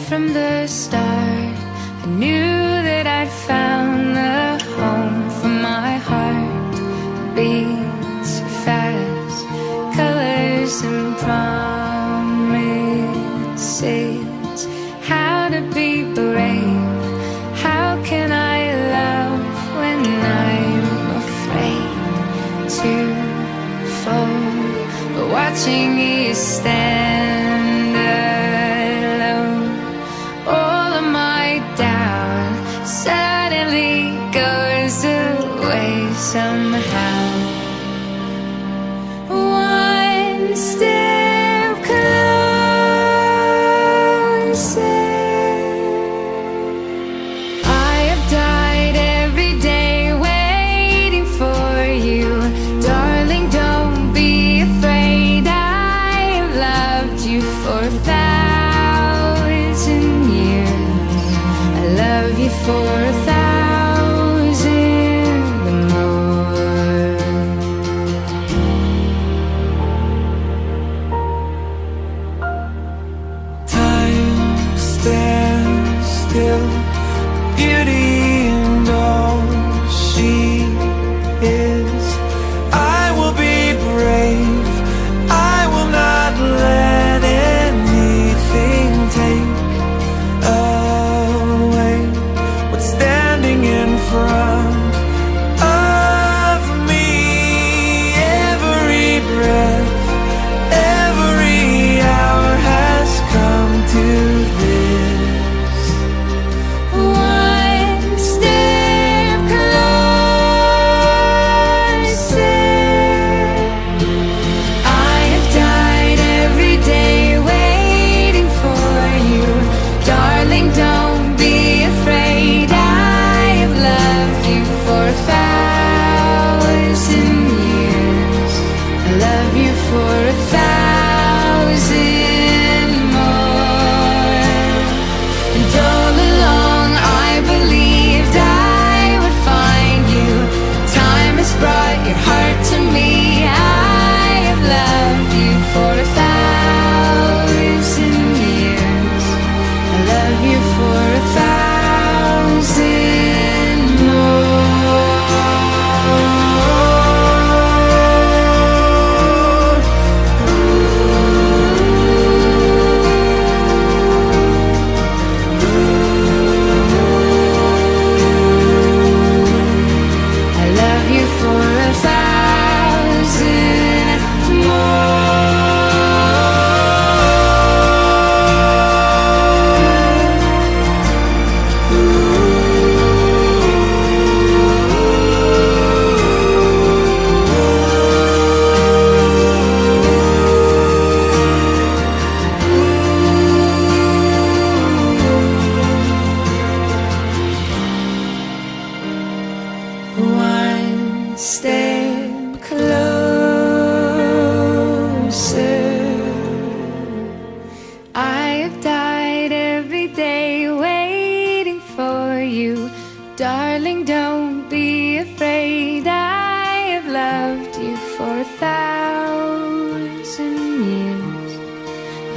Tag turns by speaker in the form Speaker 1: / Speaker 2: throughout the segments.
Speaker 1: from the start, I knew that I'd found the home for my heart. Beats fast, colors and promises. How to be brave, how can I love when I'm afraid to fall? But watching you stand alone, all of my doubt suddenly goes away somehow. One step closer. I have died every day waiting for you. Darling, don't be afraid. I have loved you for 1,000 years. I love you for 1,000 more.
Speaker 2: Time stands still, beauty and all she is. I will be brave, I will not let anything take away what's standing in front of me. Every breath, every hour has come to this.
Speaker 1: One step closer. I have died every day waiting for you. Darling, don't be afraid. I have loved you for 1,000 years. I love you for 1,000 more. And all along I believed I would find you. Time has brought your heart to me. I have loved you for 1,000 years. I love you for 1,000 more. I love you for 1,000 One step closer. I have died every day waiting for you. Darling, don't be afraid. I have loved you for 1,000 years.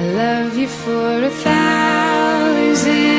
Speaker 1: I love you for 1,000